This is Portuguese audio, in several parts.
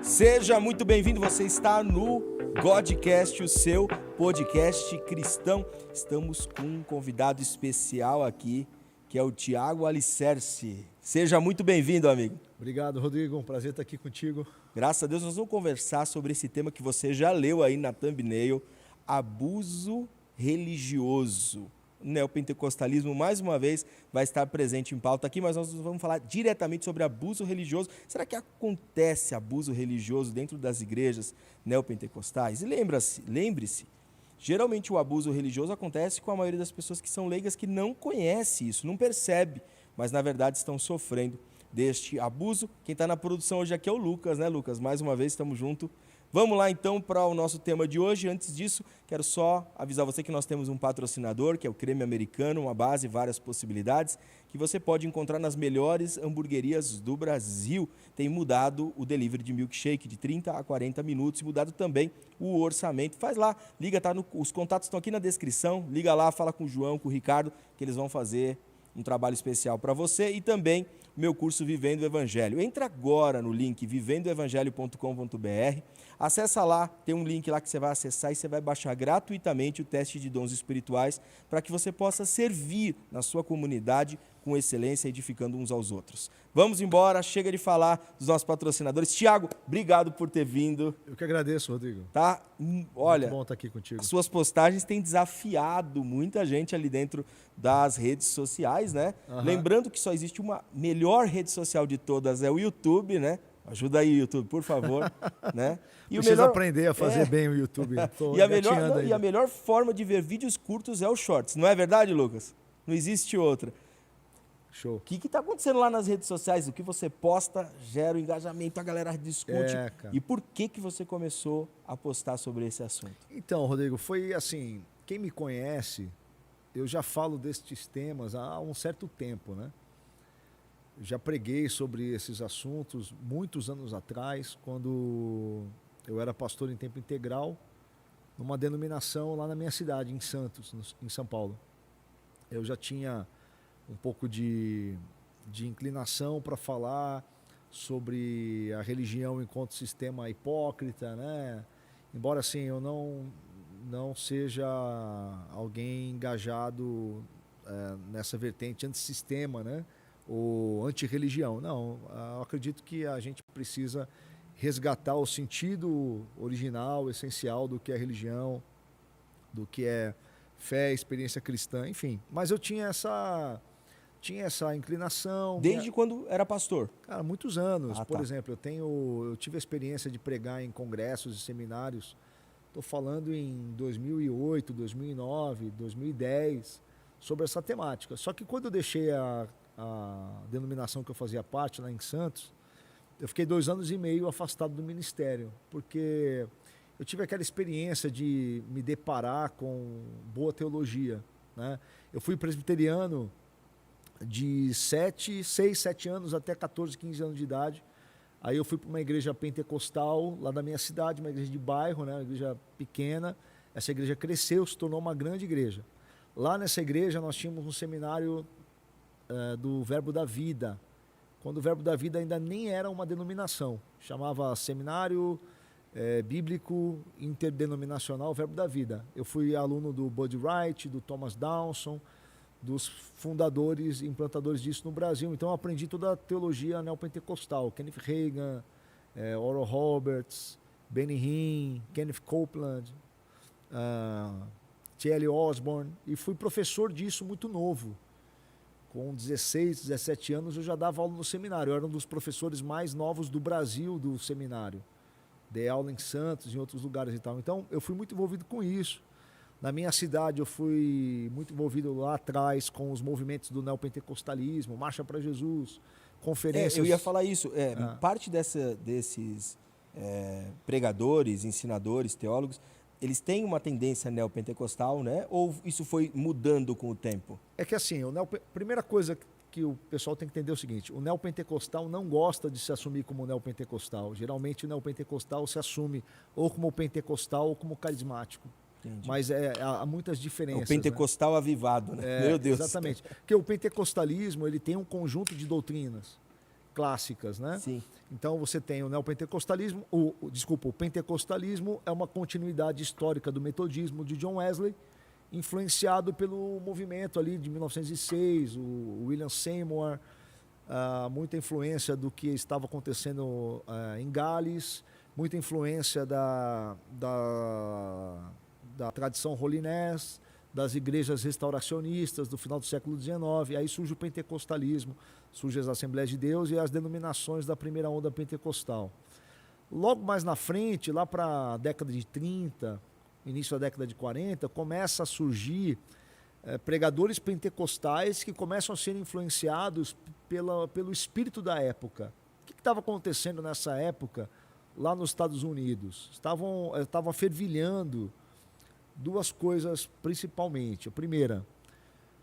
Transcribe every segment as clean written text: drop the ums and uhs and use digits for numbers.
Seja muito bem-vindo, você está no Godcast, o seu podcast cristão. Estamos com um convidado especial aqui, que é o Tiago Alicerce. Seja muito bem-vindo, amigo. Obrigado, Rodrigo. Um prazer estar aqui contigo. Graças a Deus, nós vamos conversar sobre esse tema que você já leu aí na thumbnail, abuso religioso. O neopentecostalismo, mais uma vez, vai estar presente em pauta aqui, mas nós vamos falar diretamente sobre abuso religioso. Será que acontece abuso religioso dentro das igrejas neopentecostais? E lembre-se, geralmente o abuso religioso acontece com a maioria das pessoas que são leigas, que não conhece isso, não percebe, mas na verdade estão sofrendo deste abuso. Quem está na produção hoje aqui é o Lucas, né, Lucas? Mais uma vez, estamos juntos. Vamos lá então para o nosso tema de hoje. Antes disso, quero só avisar você que nós temos um patrocinador, que é o Creme Americano, uma base e várias possibilidades, que você pode encontrar nas melhores hamburguerias do Brasil. Tem mudado o delivery de milkshake de 30 a 40 minutos, e mudado também o orçamento. Faz lá, liga, os contatos estão aqui na descrição, liga lá, fala com o João, com o Ricardo, que eles vão fazer um trabalho especial para você. E também meu curso Vivendo o Evangelho. Entra agora no link vivendoevangelho.com.br, acessa lá, tem um link lá que você vai acessar e você vai baixar gratuitamente o teste de dons espirituais para que você possa servir na sua comunidade com excelência, edificando uns aos outros. Vamos embora, chega de falar dos nossos patrocinadores. Tiago, obrigado por ter vindo. Eu que agradeço, Rodrigo. Tá? Olha, muito bom estar aqui contigo. Suas postagens têm desafiado muita gente ali dentro das redes sociais, né? Uhum. Lembrando que só existe uma melhor rede social de todas, é o YouTube, né? Ajuda aí, YouTube, por favor. Né? E Precisa aprender a fazer bem o YouTube. E a melhor forma de ver vídeos curtos é o Shorts. Não é verdade, Lucas? Não existe outra. Show. O que está acontecendo lá nas redes sociais? O que você posta gera o engajamento, a galera discute. E por que você começou a postar sobre esse assunto? Então, Rodrigo, foi assim, quem me conhece, eu já falo destes temas há um certo tempo, né? Já preguei sobre esses assuntos muitos anos atrás, quando eu era pastor em tempo integral, numa denominação lá na minha cidade, em Santos, em São Paulo. Eu já tinha um pouco de inclinação para falar sobre a religião enquanto sistema hipócrita, né? Embora assim eu não seja alguém engajado nessa vertente antissistema, né? Ou antirreligião. Não, eu acredito que a gente precisa resgatar o sentido original, essencial do que é religião, do que é fé, experiência cristã, enfim. Mas eu tinha essa inclinação. Desde quando era pastor? Cara, muitos anos. Por exemplo, eu tive a experiência de pregar em congressos e seminários. Estou falando em 2008, 2009, 2010, sobre essa temática. Só que quando eu deixei a denominação que eu fazia parte, lá em Santos, eu fiquei 2 anos e meio afastado do ministério, porque eu tive aquela experiência de me deparar com boa teologia, né? Eu fui presbiteriano de 6, 7 anos até 14, 15 anos de idade. Aí eu fui para uma igreja pentecostal lá da minha cidade, uma igreja de bairro, né? Uma igreja pequena. Essa igreja cresceu, se tornou uma grande igreja. Lá nessa igreja nós tínhamos um seminário do Verbo da Vida, quando o Verbo da Vida ainda nem era uma denominação. Chamava Seminário Bíblico Interdenominacional Verbo da Vida. Eu fui aluno do Bud Wright, do Thomas Downson, dos fundadores e implantadores disso no Brasil. Então eu aprendi toda a teologia neopentecostal. Kenneth Hagin, Oral Roberts, Benny Hinn, Kenneth Copeland, T.L. Osborne, e fui professor disso muito novo. Com 16, 17 anos eu já dava aula no seminário. Eu era um dos professores mais novos do Brasil do seminário. Dei aula em Santos, em outros lugares e tal. Então eu fui muito envolvido com isso. Na minha cidade eu fui muito envolvido lá atrás com os movimentos do neopentecostalismo, Marcha para Jesus, conferências. Eu ia falar isso. Parte desses pregadores, ensinadores, teólogos, eles têm uma tendência neopentecostal, né? Ou isso foi mudando com o tempo? É que assim, primeira coisa que o pessoal tem que entender é o seguinte: o neopentecostal não gosta de se assumir como neopentecostal. Geralmente o neopentecostal se assume ou como pentecostal ou como carismático. Entendi. Mas há muitas diferenças. O pentecostal, né? Avivado, né? Meu Deus. Exatamente. Porque o pentecostalismo ele tem um conjunto de doutrinas. clássicas, né? Sim. Então você tem o neopentecostalismo, o pentecostalismo é uma continuidade histórica do metodismo de John Wesley, influenciado pelo movimento ali de 1906, o William Seymour, muita influência do que estava acontecendo em Gales, muita influência da tradição holinés, das igrejas restauracionistas do final do século XIX. Aí surge o pentecostalismo, surgem as Assembleias de Deus e as denominações da primeira onda pentecostal. Logo mais na frente, lá para a década de 30, início da década de 40, começa a surgir pregadores pentecostais que começam a ser influenciados pelo espírito da época. O que estava acontecendo nessa época lá nos Estados Unidos? Estavam fervilhando duas coisas principalmente. A primeira,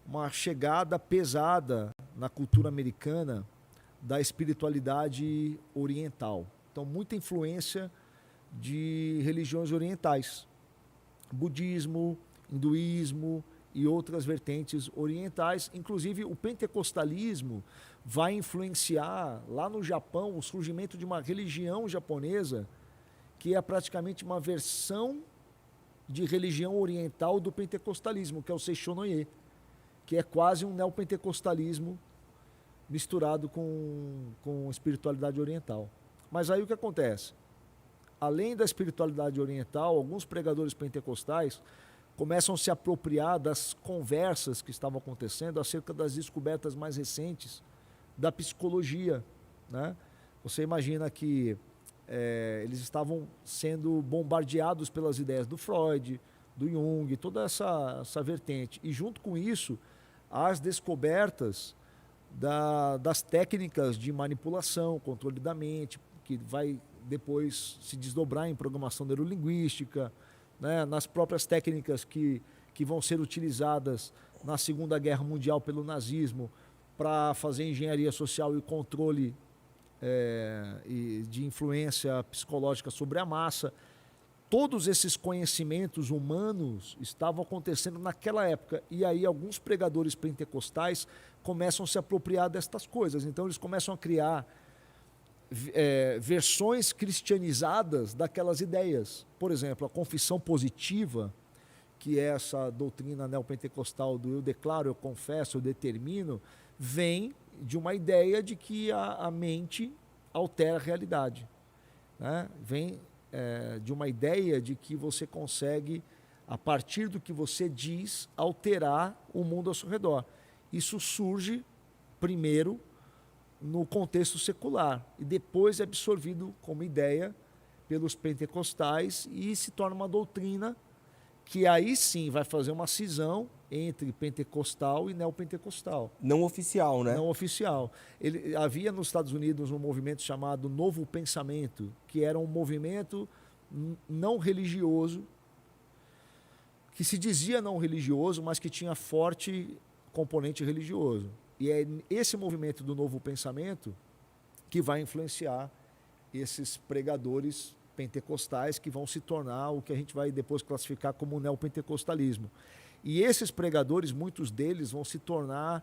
uma chegada pesada na cultura americana da espiritualidade oriental. Então, muita influência de religiões orientais, budismo, hinduísmo e outras vertentes orientais. Inclusive, o pentecostalismo vai influenciar lá no Japão o surgimento de uma religião japonesa que é praticamente uma versão de religião oriental do pentecostalismo, que é o Seishonoye, que é quase um neopentecostalismo misturado com espiritualidade oriental. Mas aí o que acontece? Além da espiritualidade oriental, alguns pregadores pentecostais começam a se apropriar das conversas que estavam acontecendo acerca das descobertas mais recentes da psicologia, né? Você imagina que eles estavam sendo bombardeados pelas ideias do Freud, do Jung, toda essa vertente. E junto com isso, as descobertas das técnicas de manipulação, controle da mente, que vai depois se desdobrar em programação neurolinguística, né, nas próprias técnicas que vão ser utilizadas na Segunda Guerra Mundial pelo nazismo para fazer engenharia social e controle de influência psicológica sobre a massa. Todos esses conhecimentos humanos estavam acontecendo naquela época. E aí alguns pregadores pentecostais começam a se apropriar destas coisas. Então eles começam a criar versões cristianizadas daquelas ideias. Por exemplo, a confissão positiva, que é essa doutrina neopentecostal do eu declaro, eu confesso, eu determino, vem de uma ideia de que a mente altera a realidade, né? Vem de uma ideia de que você consegue, a partir do que você diz, alterar o mundo ao seu redor. Isso surge primeiro no contexto secular e depois é absorvido como ideia pelos pentecostais e se torna uma doutrina que aí sim vai fazer uma cisão entre pentecostal e neopentecostal. Não oficial, né? Não oficial. Havia nos Estados Unidos um movimento chamado Novo Pensamento, que era um movimento não religioso, que se dizia não religioso, mas que tinha forte componente religioso. E é esse movimento do Novo Pensamento que vai influenciar esses pregadores pentecostais que vão se tornar o que a gente vai depois classificar como neopentecostalismo. E esses pregadores, muitos deles vão se tornar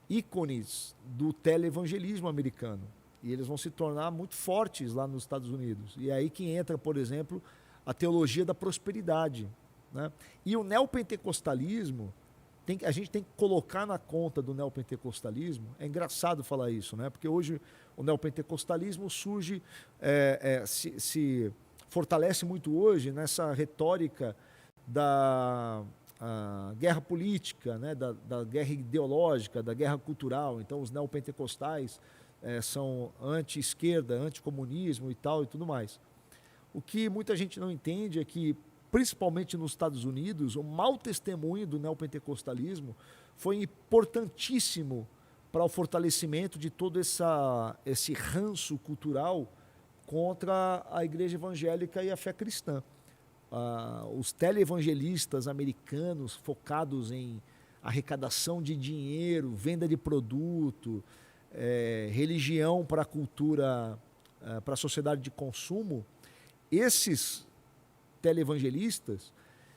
ícones do televangelismo americano. E eles vão se tornar muito fortes lá nos Estados Unidos. E é aí que entra, por exemplo, a teologia da prosperidade, né? E o neopentecostalismo, a gente tem que colocar na conta do neopentecostalismo, é engraçado falar isso, né? Porque hoje o neopentecostalismo surge, se fortalece muito hoje nessa retórica da guerra política, né? da guerra ideológica, da guerra cultural. Então os neopentecostais são anti-esquerda, anticomunismo e tal e tudo mais. O que muita gente não entende é que, principalmente nos Estados Unidos, o mau testemunho do neopentecostalismo foi importantíssimo para o fortalecimento de todo esse ranço cultural contra a igreja evangélica e a fé cristã. Os televangelistas americanos focados em arrecadação de dinheiro, venda de produto, religião para a cultura, para a sociedade de consumo, esses televangelistas,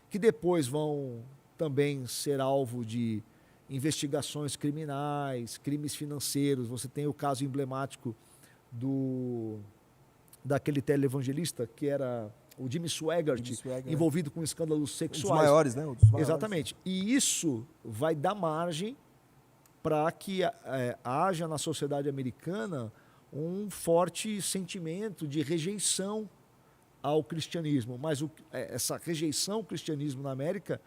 que depois vão também ser alvo de investigações criminais, crimes financeiros. Você tem o caso emblemático daquele televangelista que era o Jimmy Swaggart, envolvido com escândalos sexuais. Um dos maiores, né? Um dos maiores. Exatamente. E isso vai dar margem para que haja na sociedade americana um forte sentimento de rejeição ao cristianismo. Mas essa rejeição ao cristianismo na América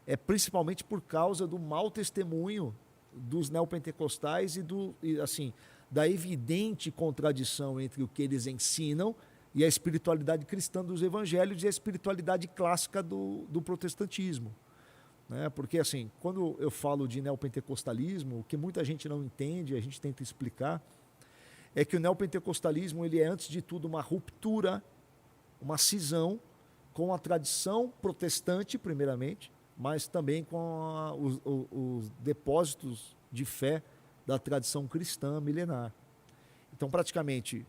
é principalmente por causa do mau testemunho dos neopentecostais e assim, da evidente contradição entre o que eles ensinam e a espiritualidade cristã dos evangelhos e a espiritualidade clássica do protestantismo. Né? Porque, assim, quando eu falo de neopentecostalismo, o que muita gente não entende, a gente tenta explicar, é que o neopentecostalismo ele é, antes de tudo, uma ruptura, uma cisão com a tradição protestante, primeiramente, mas também com os depósitos de fé da tradição cristã milenar. Então, praticamente,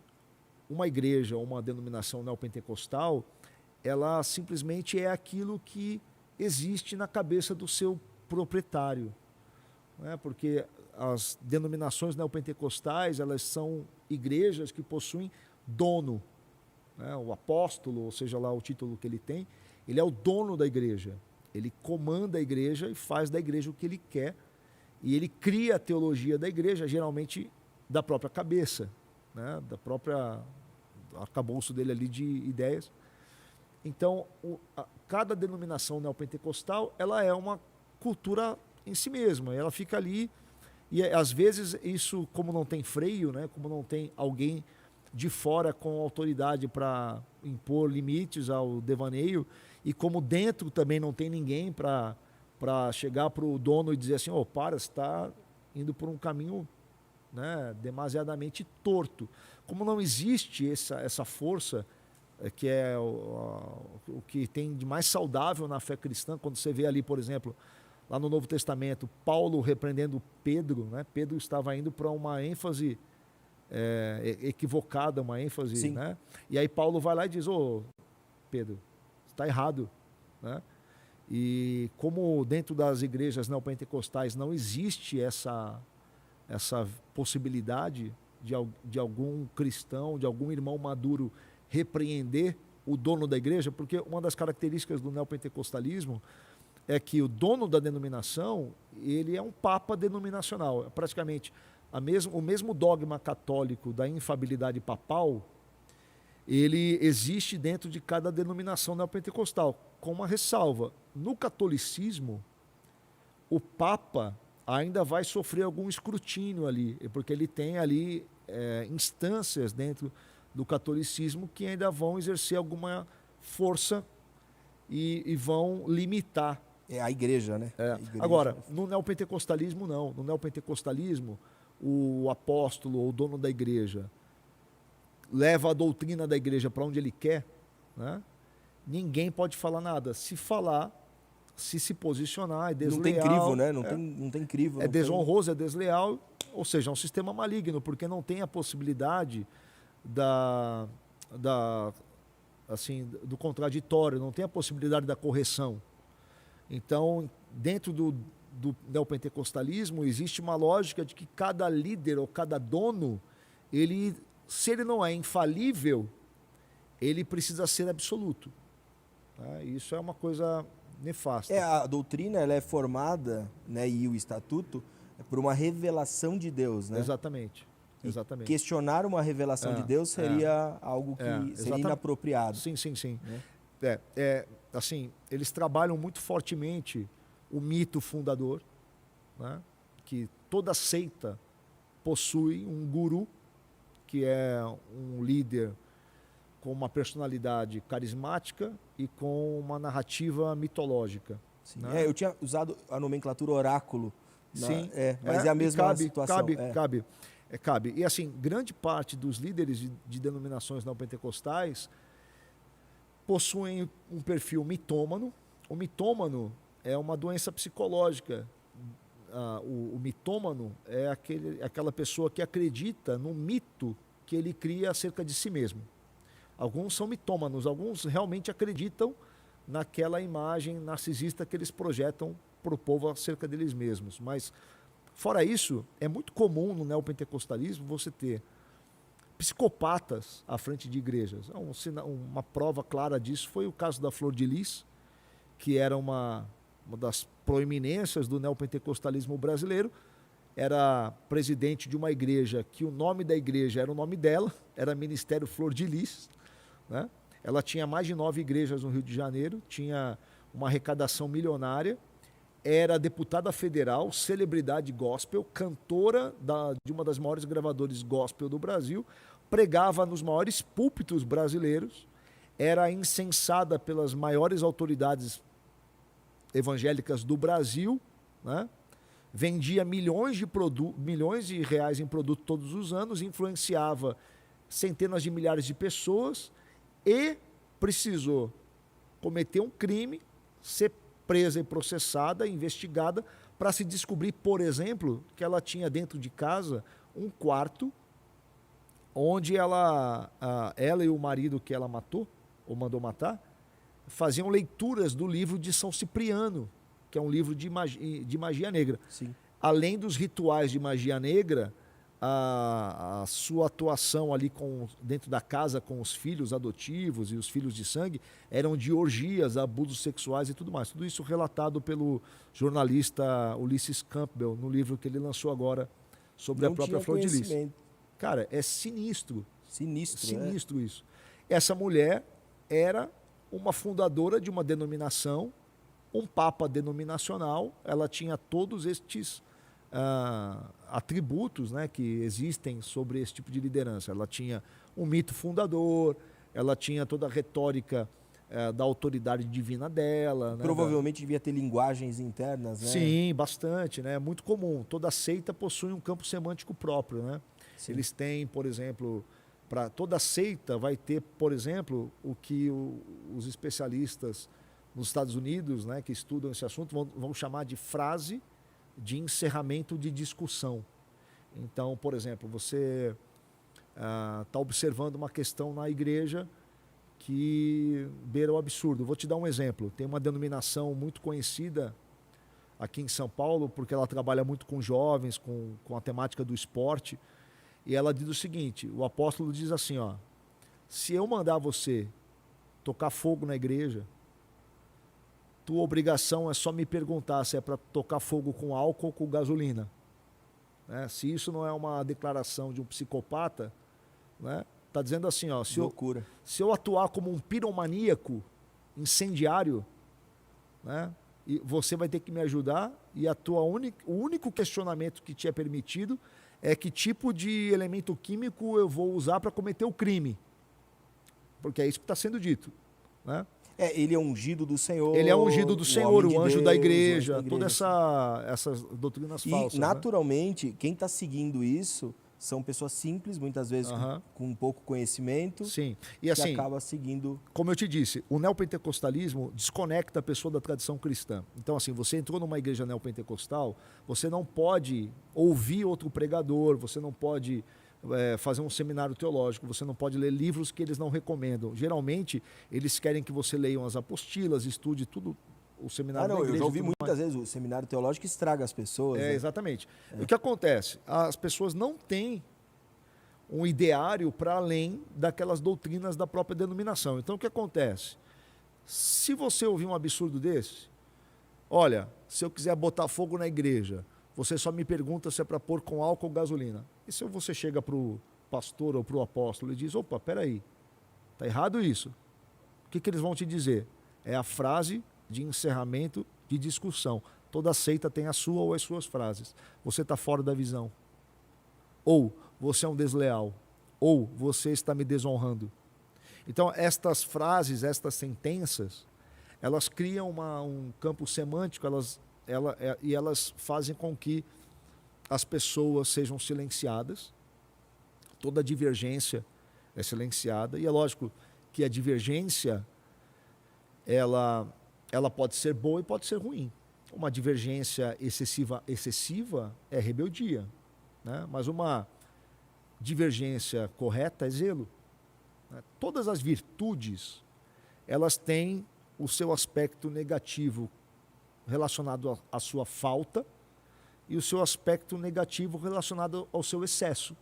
uma igreja ou uma denominação neopentecostal, ela simplesmente é aquilo que existe na cabeça do seu proprietário. Né? Porque as denominações neopentecostais, elas são igrejas que possuem dono. Né? O apóstolo, ou seja lá o título que ele tem, ele é o dono da igreja. Ele comanda a igreja e faz da igreja o que ele quer. E ele cria a teologia da igreja, geralmente da própria cabeça, né? Da própria arcabouço dele ali de ideias. Então, cada denominação neopentecostal, ela é uma cultura em si mesma. Ela fica ali e, às vezes, isso, como não tem freio, né? Como não tem alguém de fora com autoridade para impor limites ao devaneio, e como dentro também não tem ninguém para chegar para o dono e dizer assim, para, você está indo por um caminho, né, demasiadamente torto. Como não existe essa força, que é o que tem de mais saudável na fé cristã, quando você vê ali, por exemplo, lá no Novo Testamento, Paulo repreendendo Pedro, né? Pedro estava indo para uma ênfase equivocada, uma ênfase, né? E aí Paulo vai lá e diz, Pedro, está errado, né? E como dentro das igrejas neopentecostais não existe essa possibilidade de algum cristão, de algum irmão maduro repreender o dono da igreja, porque uma das características do neopentecostalismo é que o dono da denominação, ele é um papa denominacional. Praticamente o mesmo dogma católico da infabilidade papal, ele existe dentro de cada denominação neopentecostal, com uma ressalva. No catolicismo, o Papa ainda vai sofrer algum escrutínio ali, porque ele tem ali instâncias dentro do catolicismo que ainda vão exercer alguma força e vão limitar. É a igreja, né? A igreja. Agora, no neopentecostalismo, não. No neopentecostalismo, o apóstolo ou o dono da igreja leva a doutrina da igreja para onde ele quer, né? Ninguém pode falar nada. Se falar, se posicionar, é desleal. Não tem crivo, né? Não tem crivo. É desonroso, é desleal, ou seja, é um sistema maligno, porque não tem a possibilidade do contraditório, não tem a possibilidade da correção. Então, dentro do neopentecostalismo, existe uma lógica de que cada líder ou cada dono, se ele não é infalível, ele precisa ser absoluto. Tá? Isso é uma coisa nefasta. A doutrina ela é formada, né, e o estatuto é por uma revelação de Deus, né? Exatamente. Exatamente. Questionar uma revelação de Deus seria algo que seria inapropriado. Sim. Né? Assim, eles trabalham muito fortemente o mito fundador, né? Que toda seita possui um guru, que é um líder com uma personalidade carismática e com uma narrativa mitológica. Né? Eu tinha usado a nomenclatura oráculo. Sim. Mas é a mesma situação. Cabe. E assim, grande parte dos líderes de denominações neopentecostais possuem um perfil mitômano. O mitômano é uma doença psicológica. O mitômano é aquela pessoa que acredita no mito que ele cria acerca de si mesmo. Alguns são mitômanos, alguns realmente acreditam naquela imagem narcisista que eles projetam para o povo acerca deles mesmos. Mas, fora isso, é muito comum no neopentecostalismo você ter psicopatas à frente de igrejas. Uma prova clara disso foi o caso da Flor de Lis, que era uma das proeminências do neopentecostalismo brasileiro, era presidente de uma igreja que o nome da igreja era o nome dela, era Ministério Flor de Lis, né? Ela tinha mais de 9 igrejas no Rio de Janeiro, tinha uma arrecadação milionária, era deputada federal, celebridade gospel, cantora de uma das maiores gravadoras gospel do Brasil, pregava nos maiores púlpitos brasileiros, era incensada pelas maiores autoridades evangélicas do Brasil, né? Vendia milhões de reais em produto todos os anos, influenciava centenas de milhares de pessoas e precisou cometer um crime, ser presa e processada, investigada, para se descobrir, por exemplo, que ela tinha dentro de casa um quarto onde ela e o marido que ela matou, ou mandou matar, faziam leituras do livro de São Cipriano, que é um livro de magia negra. Sim. Além dos rituais de magia negra, a sua atuação ali dentro da casa com os filhos adotivos e os filhos de sangue eram de orgias, abusos sexuais e tudo mais. Tudo isso relatado pelo jornalista Ulisses Campbell no livro que ele lançou agora sobre a própria Flor de Lis. Cara, é sinistro. Sinistro isso. Essa mulher era uma fundadora de uma denominação, um papa denominacional, ela tinha todos estes atributos, né, que existem sobre esse tipo de liderança. Ela tinha um mito fundador, ela tinha toda a retórica da autoridade divina dela. Provavelmente devia ter linguagens internas, né? Sim, bastante, né? Muito comum. Toda seita possui um campo semântico próprio, né? Sim. Eles têm, por exemplo, para toda seita vai ter, por exemplo, o que os especialistas nos Estados Unidos, né, que estudam esse assunto, vão chamar de frase de encerramento de discussão. Então, por exemplo, você está observando uma questão na igreja que beira o absurdo. Vou te dar um exemplo. Tem uma denominação muito conhecida aqui em São Paulo, porque ela trabalha muito com jovens, com a temática do esporte, e ela diz o seguinte, o apóstolo diz assim, ó, se eu mandar você tocar fogo na igreja, tua obrigação é só me perguntar se é para tocar fogo com álcool ou com gasolina. Né? Se isso não é uma declaração de um psicopata, né? Tá dizendo assim, ó, se eu atuar como um piromaníaco incendiário, né? E você vai ter que me ajudar, e o único questionamento que te é permitido é que tipo de elemento químico eu vou usar para cometer o crime. Porque é isso que está sendo dito, né? Ele é ungido do Senhor. Ele é ungido do Senhor, o anjo da igreja, todas essas doutrinas falsas. E, naturalmente, quem está seguindo isso são pessoas simples, muitas vezes com pouco conhecimento. Sim. E assim, que acaba seguindo. Como eu te disse, o neopentecostalismo desconecta a pessoa da tradição cristã. Então, assim, você entrou numa igreja neopentecostal, você não pode ouvir outro pregador, você não pode fazer um seminário teológico, você não pode ler livros que eles não recomendam. Geralmente, eles querem que você leia as apostilas, estude tudo, o seminário da igreja. Eu já ouvi muitas vezes o seminário teológico estraga as pessoas. Né? Exatamente. O que acontece? As pessoas não têm um ideário para além daquelas doutrinas da própria denominação. Então, o que acontece? Se você ouvir um absurdo desse, olha, se eu quiser botar fogo na igreja, você só me pergunta se é para pôr com álcool ou gasolina. E se você chega para o pastor ou para o apóstolo e diz, opa, peraí, está errado isso. O que eles vão te dizer? É a frase de encerramento de discussão. Toda seita tem a sua ou as suas frases. Você está fora da visão. Ou você é um desleal. Ou você está me desonrando. Então, estas frases, estas sentenças, elas criam um campo semântico, e elas fazem com que as pessoas sejam silenciadas, toda divergência é silenciada, e é lógico que a divergência ela pode ser boa e pode ser ruim. Uma divergência excessiva é rebeldia, né? Mas uma divergência correta é zelo. Né? Todas as virtudes, elas têm o seu aspecto negativo relacionado à sua falta e o seu aspecto negativo relacionado ao seu excesso.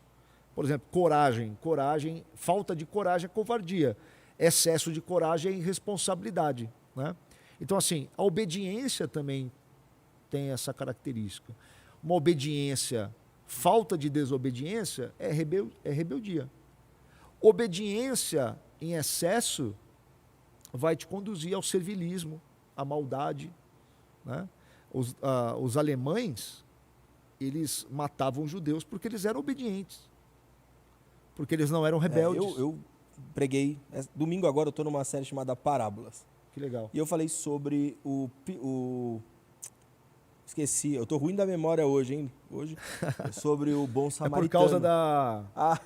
Por exemplo, coragem. Falta de coragem é covardia. Excesso de coragem é irresponsabilidade, né? Então, assim, a obediência também tem essa característica. Uma obediência, falta de desobediência é rebeldia. Obediência em excesso vai te conduzir ao servilismo, à maldade, né? Os alemães, eles matavam os judeus porque eles eram obedientes, porque eles não eram rebeldes. Eu preguei, domingo agora eu estou numa série chamada Parábolas. Que legal. E eu falei sobre esqueci, eu tô ruim da memória hoje, hein? Hoje, sobre o bom samaritano. É por causa da...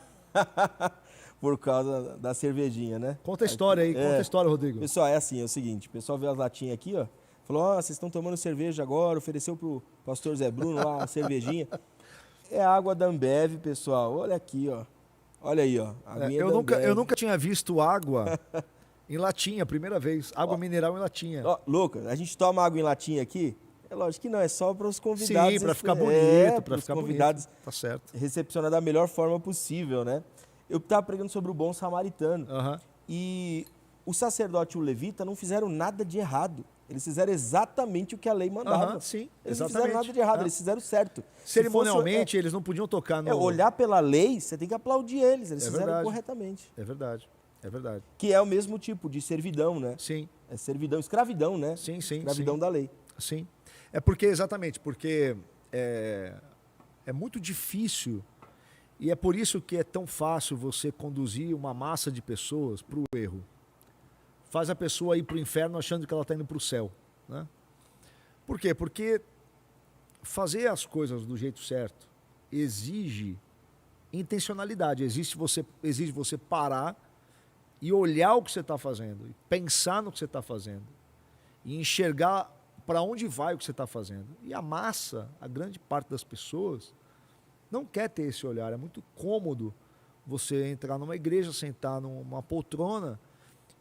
Por causa da cervejinha, né? Conta a história aí, conta a história, Rodrigo. Pessoal, é assim, é o seguinte, o pessoal vê as latinhas aqui, ó, falou, ó, vocês estão tomando cerveja agora, ofereceu pro pastor Zé Bruno lá a cervejinha. É água da Ambev, pessoal, olha aqui, ó. Olha aí, ó. Eu nunca tinha visto água em latinha, primeira vez. Água mineral em latinha. Ó, Lucas, a gente toma água em latinha aqui? É lógico que não, é só para os convidados. Sim, para ficar bonito, para os convidados bonito. Tá certo. Recepcionar da melhor forma possível, né? Eu estava pregando sobre o bom samaritano. E o sacerdote e o levita não fizeram nada de errado. Eles fizeram exatamente o que a lei mandava. Sim, eles não fizeram nada de errado, eles fizeram certo. Cerimonialmente, eles não podiam tocar no... olhar pela lei, você tem que aplaudir eles. Eles fizeram corretamente. É verdade. É verdade. Que é o mesmo tipo de servidão, né? Sim. É servidão, escravidão, né? Sim. Escravidão da lei. Sim. É porque, exatamente, porque é muito difícil e é por isso que é tão fácil você conduzir uma massa de pessoas para o erro. Faz a pessoa ir para o inferno achando que ela está indo para o céu, né? Por quê? Porque fazer as coisas do jeito certo exige intencionalidade, exige você parar e olhar o que você está fazendo, e pensar no que você está fazendo, e enxergar para onde vai o que você está fazendo. E a massa, a grande parte das pessoas, não quer ter esse olhar. É muito cômodo você entrar numa igreja, sentar numa poltrona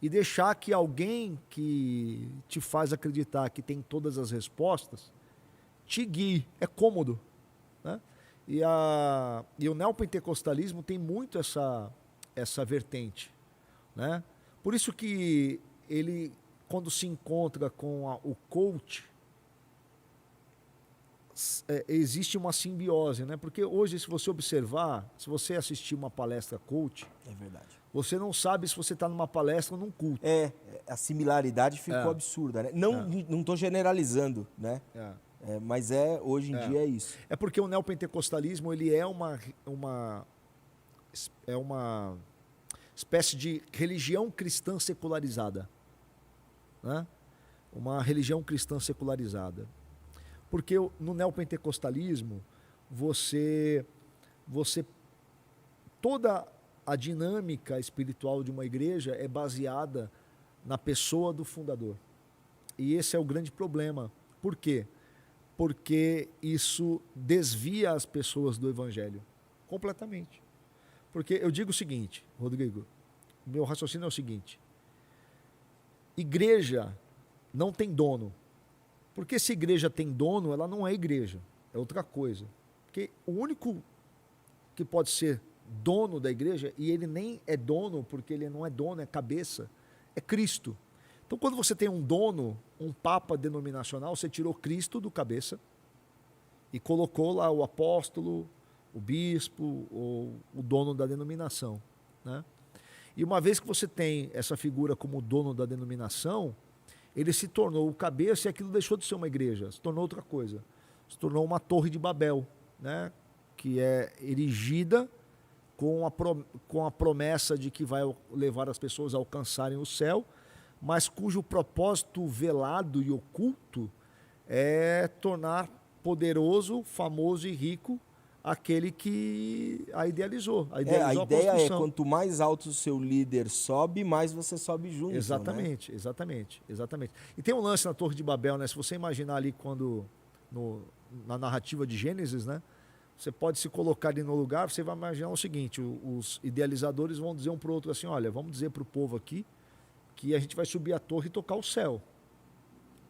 e deixar que alguém que te faz acreditar que tem todas as respostas te guie. É cômodo, né? E o neopentecostalismo tem muito essa vertente, né? Por isso que ele, quando se encontra com o coach, existe uma simbiose, né? Porque hoje, se você observar, se você assistir uma palestra coach, é verdade, você não sabe se você está numa palestra ou num culto. A similaridade ficou absurda, né? Não estou generalizando, né? Mas hoje em dia é isso. É porque o neopentecostalismo ele é uma espécie de religião cristã secularizada, né? Uma religião cristã secularizada. Porque no neopentecostalismo, toda a dinâmica espiritual de uma igreja é baseada na pessoa do fundador. E esse é o grande problema. Por quê? Porque isso desvia as pessoas do evangelho completamente. Porque eu digo o seguinte, Rodrigo, meu raciocínio é o seguinte: igreja não tem dono. Porque se igreja tem dono, ela não é igreja, é outra coisa. Porque o único que pode ser dono da igreja, e ele nem é dono, porque ele não é dono, é cabeça, é Cristo. Então, quando você tem um dono, um papa denominacional, você tirou Cristo do cabeça e colocou lá o apóstolo, o bispo, ou o dono da denominação, né? E uma vez que você tem essa figura como dono da denominação, ele se tornou o cabeça e aquilo deixou de ser uma igreja, se tornou outra coisa. Se tornou uma torre de Babel, né? Que é erigida com a promessa de que vai levar as pessoas a alcançarem o céu, mas cujo propósito velado e oculto é tornar poderoso, famoso e rico aquele que a idealizou. A ideia é quanto mais alto o seu líder sobe, mais você sobe junto. Exatamente, né? exatamente. E tem um lance na Torre de Babel, né? Se você imaginar ali na narrativa de Gênesis, né? Você pode se colocar ali no lugar, você vai imaginar o seguinte: os idealizadores vão dizer um para o outro assim, olha, vamos dizer para o povo aqui que a gente vai subir a torre e tocar o céu,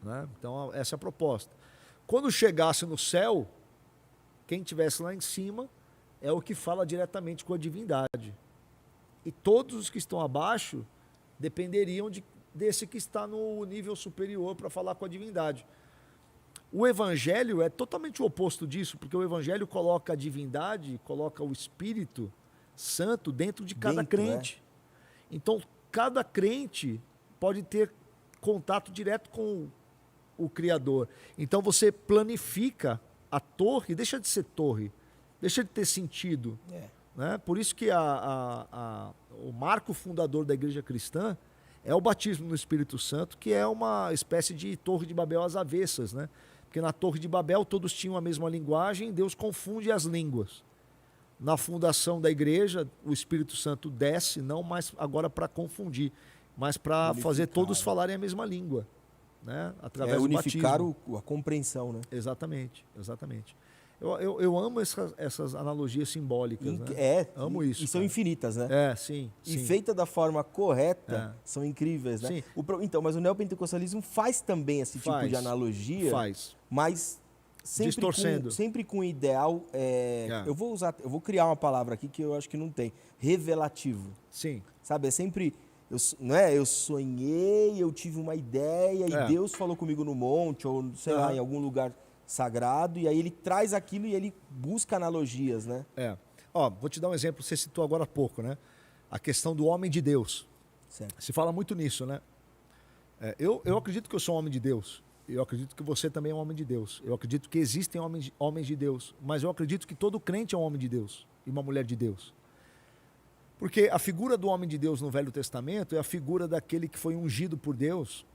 né? Então essa é a proposta. Quando chegasse no céu, quem estivesse lá em cima é o que fala diretamente com a divindade. E todos os que estão abaixo dependeriam desse que está no nível superior para falar com a divindade. O Evangelho é totalmente o oposto disso, porque o Evangelho coloca a divindade, coloca o Espírito Santo dentro de cada crente. Então, cada crente pode ter contato direto com o Criador. Então, você planifica a torre, deixa de ser torre, deixa de ter sentido. Né? Por isso que o marco fundador da igreja cristã é o batismo no Espírito Santo, que é uma espécie de torre de Babel às avessas, né? Porque na torre de Babel todos tinham a mesma linguagem, Deus confunde as línguas. Na fundação da igreja, o Espírito Santo desce, não mais agora para confundir, mas para fazer todos falarem a mesma língua, né? Através do batismo. Unificar a compreensão, né? Exatamente, exatamente. Eu amo essas analogias simbólicas, né? Amo isso. E são infinitas, né? Sim. E feita da forma correta, são incríveis, né? Sim. Então, mas o neopentecostalismo faz também esse tipo de analogia, mas sempre com o ideal. Eu vou criar uma palavra aqui que eu acho que não tem. Revelativo. Sim. Sabe, é sempre. Eu sonhei, eu tive uma ideia e Deus falou comigo no monte, ou sei lá, em algum lugar sagrado, e aí ele traz aquilo e ele busca analogias, né? Vou te dar um exemplo, você citou agora há pouco, né? A questão do homem de Deus. Certo. Se fala muito nisso, né? Eu acredito que eu sou um homem de Deus. Eu acredito que você também é um homem de Deus. Eu acredito que existem homens de Deus. Mas eu acredito que todo crente é um homem de Deus e uma mulher de Deus. Porque a figura do homem de Deus no Velho Testamento é a figura daquele que foi ungido por Deus.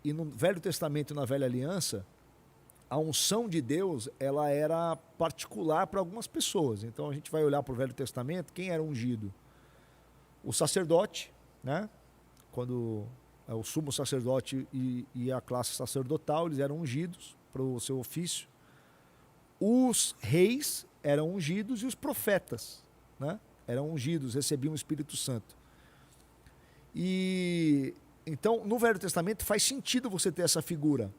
E no Velho Testamento e na Velha Aliança, a unção de Deus, ela era particular para algumas pessoas. Então a gente vai olhar para o Velho Testamento, quem era ungido? O sacerdote, né? Quando o sumo sacerdote e a classe sacerdotal, eles eram ungidos para o seu ofício. Os reis eram ungidos e os profetas, né? Eram ungidos, recebiam o Espírito Santo. E então, no Velho Testamento faz sentido você ter essa figura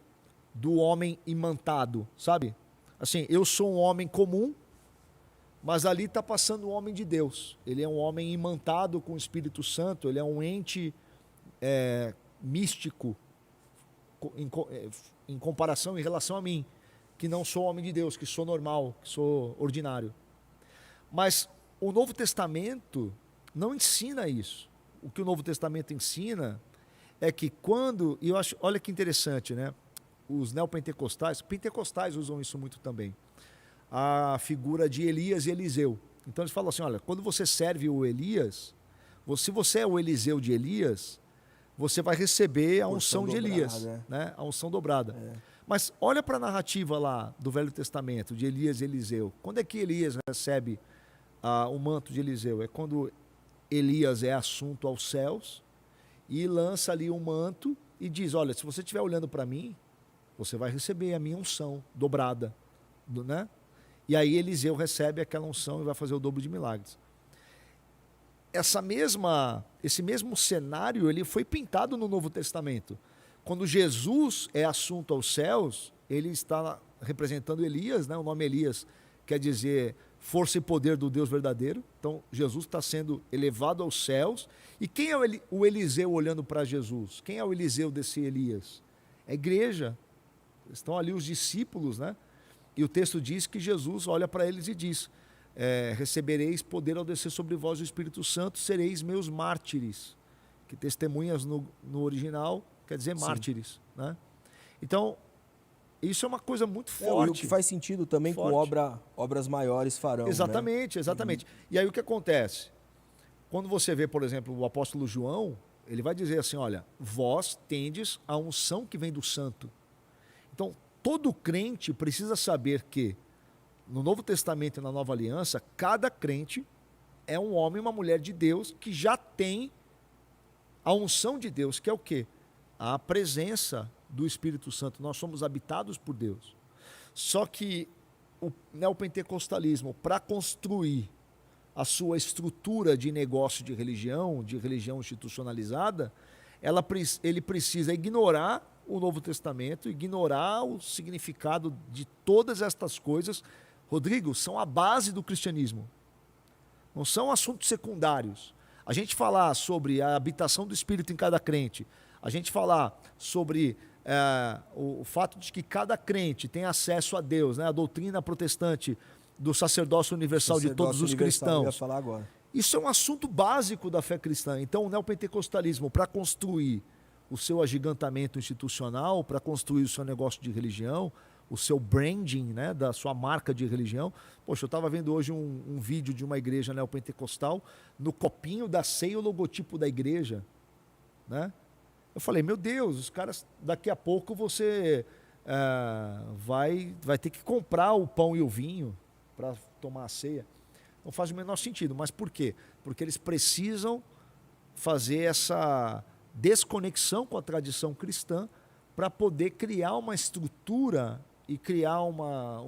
do homem imantado, sabe? Assim, eu sou um homem comum, mas ali está passando o homem de Deus. Ele é um homem imantado com o Espírito Santo, ele é um ente místico em comparação, em relação a mim, que não sou homem de Deus, que sou normal, que sou ordinário. Mas o Novo Testamento não ensina isso. O que o Novo Testamento ensina é que quando, e eu acho, olha que interessante, né? Os neopentecostais usam isso muito também, a figura de Elias e Eliseu. Então eles falam assim, olha, quando você serve o Elias, se você é o Eliseu de Elias, você vai receber a unção de Elias, né? A unção dobrada. Mas olha para a narrativa lá do Velho Testamento, de Elias e Eliseu. Quando é que Elias recebe o manto de Eliseu? É quando Elias é assunto aos céus e lança ali um manto e diz, olha, se você estiver olhando para mim, você vai receber a minha unção dobrada, né? E aí Eliseu recebe aquela unção e vai fazer o dobro de milagres. Esse mesmo cenário ele foi pintado no Novo Testamento. Quando Jesus é assunto aos céus, ele está representando Elias, né? O nome Elias quer dizer força e poder do Deus verdadeiro. Então Jesus está sendo elevado aos céus. E quem é o Eliseu olhando para Jesus? Quem é o Eliseu desse Elias? É a igreja. Estão ali os discípulos, né? E o texto diz que Jesus olha para eles e diz, recebereis poder ao descer sobre vós o Espírito Santo, sereis meus mártires, que testemunhas no original quer dizer mártires, né? Então, isso é uma coisa muito forte. O que faz sentido também com obras maiores farão. Exatamente, né? Exatamente. E aí o que acontece? Quando você vê, por exemplo, o apóstolo João, ele vai dizer assim, olha, vós tendes a unção que vem do santo. Então, todo crente precisa saber que, no Novo Testamento e na Nova Aliança, cada crente é um homem e uma mulher de Deus que já tem a unção de Deus, que é o quê? A presença do Espírito Santo. Nós somos habitados por Deus. Só que o neopentecostalismo, para construir a sua estrutura de negócio de religião institucionalizada, ele precisa ignorar o Novo Testamento, ignorar o significado de todas estas coisas Rodrigo, são a base do cristianismo. Não são assuntos secundários. A gente falar sobre a habitação do Espírito em cada crente, a gente falar sobre o fato de que cada crente tem acesso a Deus, né? A doutrina protestante do sacerdócio universal de todos os cristãos. Eu ia falar agora. Isso é um assunto básico da fé cristã. Então, o neopentecostalismo, para construir o seu agigantamento institucional, para construir o seu negócio de religião, o seu branding, né, da sua marca de religião. Poxa, eu estava vendo hoje um vídeo de uma igreja neopentecostal, no copinho da ceia o logotipo da igreja, né? Eu falei, meu Deus, os caras, daqui a pouco você vai ter que comprar o pão e o vinho para tomar a ceia. Não faz o menor sentido. Mas por quê? Porque eles precisam fazer essa desconexão com a tradição cristã para poder criar uma estrutura e criar uma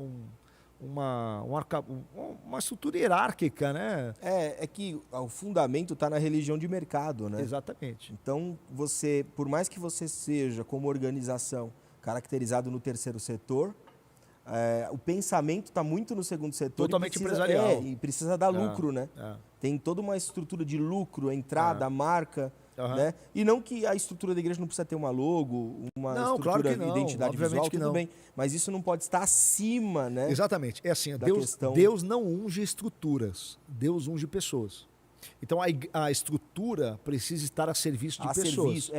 estrutura hierárquica, né? É que o fundamento está na religião de mercado, né? Exatamente. Então, você, por mais que você seja, como organização, caracterizado no terceiro setor, o pensamento está muito no segundo setor. Totalmente empresarial. E precisa dar lucro, né? Tem toda uma estrutura de lucro, a entrada, a marca. Né? E não que a estrutura da igreja não precisa ter uma logo, uma estrutura claro que não, de identidade visual, que tudo não. bem. Mas isso não pode estar acima, né? Exatamente. É assim, Deus não unge estruturas, Deus unge pessoas. Então a estrutura precisa estar a serviço de pessoas.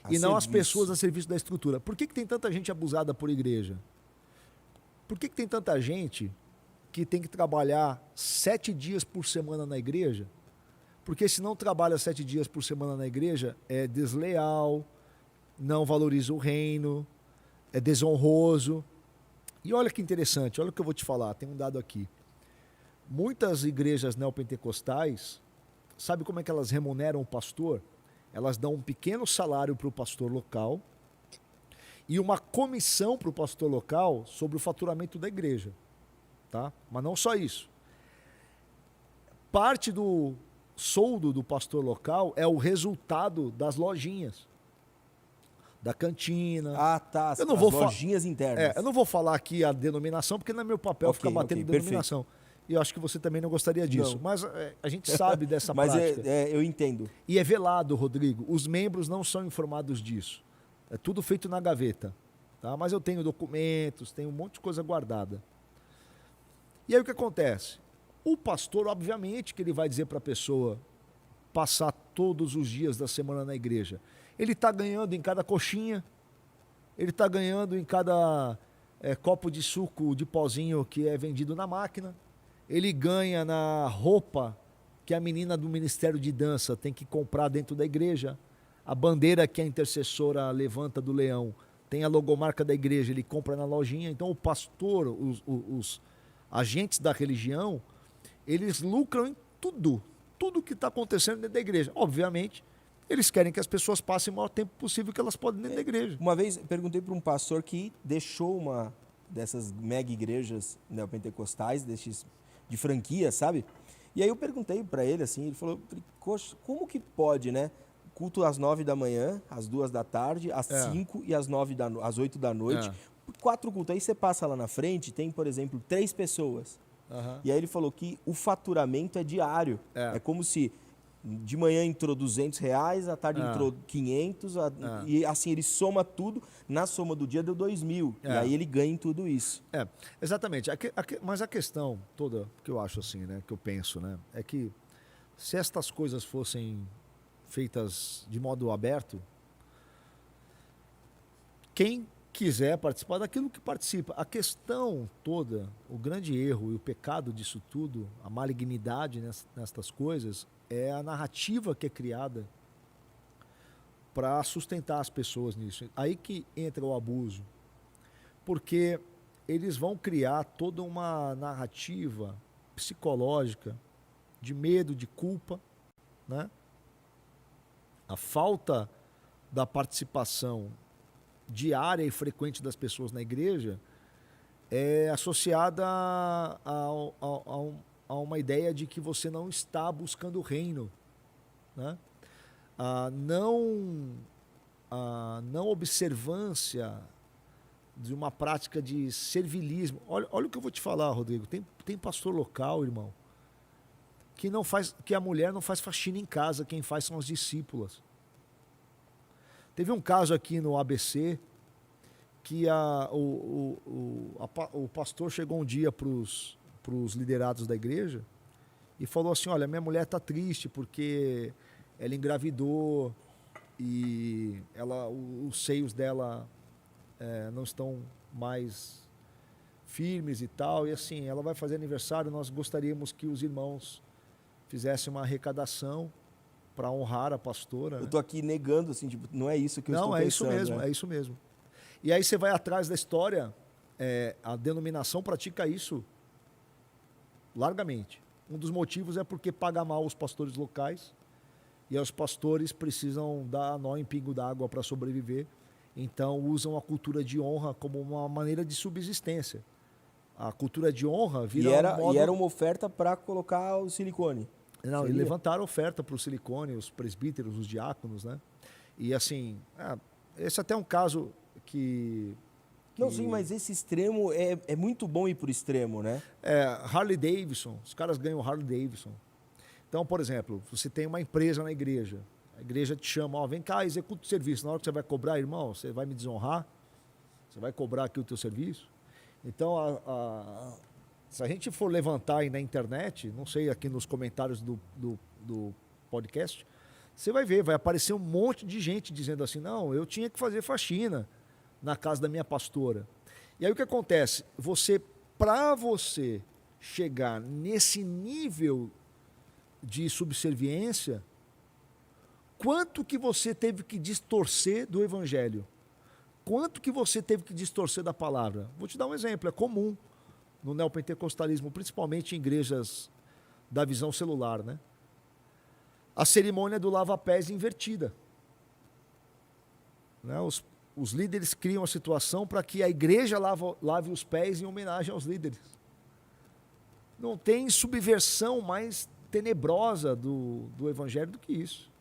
E não as pessoas a serviço da estrutura. Por que tem tanta gente abusada por igreja? Por que tem tanta gente que tem que trabalhar 7 dias por semana na igreja? Porque se não trabalha 7 dias por semana na igreja, é desleal, não valoriza o reino, é desonroso. E olha que interessante, olha o que eu vou te falar, tem um dado aqui. Muitas igrejas neopentecostais, sabe como é que elas remuneram o pastor? Elas dão um pequeno salário para o pastor local e uma comissão para o pastor local sobre o faturamento da igreja. Tá? Mas não só isso. Parte do soldo do pastor local é o resultado das lojinhas, da cantina. Eu não vou lojinhas internas. Eu não vou falar aqui a denominação, porque não é meu papel ficar batendo denominação. Perfeito. E eu acho que você também não gostaria disso. Não. Mas a gente sabe dessa prática. Mas eu entendo. E é velado, Rodrigo. Os membros não são informados disso. É tudo feito na gaveta. Tá? Mas eu tenho documentos, tenho um monte de coisa guardada. E aí o que acontece? O pastor, obviamente, que ele vai dizer para a pessoa passar todos os dias da semana na igreja. Ele está ganhando em cada coxinha, ele está ganhando em cada copo de suco de pozinho que é vendido na máquina, ele ganha na roupa que a menina do Ministério de Dança tem que comprar dentro da igreja, a bandeira que a intercessora levanta do leão tem a logomarca da igreja, ele compra na lojinha. Então o pastor, os agentes da religião, eles lucram em tudo que está acontecendo dentro da igreja. Obviamente, eles querem que as pessoas passem o maior tempo possível que elas podem dentro da igreja. Uma vez, perguntei para um pastor que deixou uma dessas mega igrejas neopentecostais, de franquia, sabe? E aí eu perguntei para ele, assim, ele falou, como que pode, né? Culto às 9 da manhã, às 2 da tarde, às 5 e às 8 da noite. 4 cultos. Aí você passa lá na frente, tem, por exemplo, 3 pessoas. E aí ele falou que o faturamento é diário. É como se de manhã entrou R$200, à tarde entrou 500, e assim ele soma tudo, na soma do dia deu 2.000. E aí ele ganha em tudo isso. Exatamente. Mas a questão toda que eu acho assim, né, que eu penso, né, é que se estas coisas fossem feitas de modo aberto, quem quiser participar daquilo que participa. A questão toda, o grande erro e o pecado disso tudo, a malignidade nestas coisas, é a narrativa que é criada para sustentar as pessoas nisso. Aí que entra o abuso. Porque eles vão criar toda uma narrativa psicológica de medo, de culpa, né? A falta da participação diária e frequente das pessoas na igreja é associada a uma ideia de que você não está buscando o reino, né? A não observância de uma prática de servilismo. Olha o que eu vou te falar, Rodrigo. Tem pastor local, irmão, que a mulher não faz faxina em casa, quem faz são as discípulas. Teve um caso aqui no ABC que o pastor chegou um dia para os liderados da igreja e falou assim: olha, minha mulher está triste porque ela engravidou e os seios dela não estão mais firmes e tal, e assim, ela vai fazer aniversário, nós gostaríamos que os irmãos fizessem uma arrecadação para honrar a pastora. Eu tô aqui negando, assim, tipo, não é isso que eu estou pensando. Não, é isso mesmo, é isso mesmo. E aí você vai atrás da história, a denominação pratica isso largamente. Um dos motivos é porque paga mal os pastores locais, e aí os pastores precisam dar nó em pingo d'água para sobreviver, então usam a cultura de honra como uma maneira de subsistência. A cultura de honra vira E era uma oferta para colocar o silicone. Não, e levantaram oferta para o silicone, os presbíteros, os diáconos, né? E assim, esse até é um caso que... Não, sim, mas esse extremo é muito bom ir por extremo, né? Harley Davidson, os caras ganham Harley Davidson. Então, por exemplo, você tem uma empresa na igreja, a igreja te chama, ó, vem cá, executa o serviço. Na hora que você vai cobrar, irmão, você vai me desonrar? Você vai cobrar aqui o teu serviço? Então, se a gente for levantar aí na internet, não sei, aqui nos comentários do podcast, você vai ver, vai aparecer um monte de gente dizendo assim, não, eu tinha que fazer faxina na casa da minha pastora. E aí o que acontece? Para você chegar nesse nível de subserviência, quanto que você teve que distorcer do evangelho? Quanto que você teve que distorcer da palavra? Vou te dar um exemplo, é comum no neopentecostalismo, principalmente em igrejas da visão celular, né? A cerimônia do lava-pés invertida. Né? Os líderes criam a situação para que a igreja lave os pés em homenagem aos líderes. Não tem subversão mais tenebrosa do evangelho do que isso.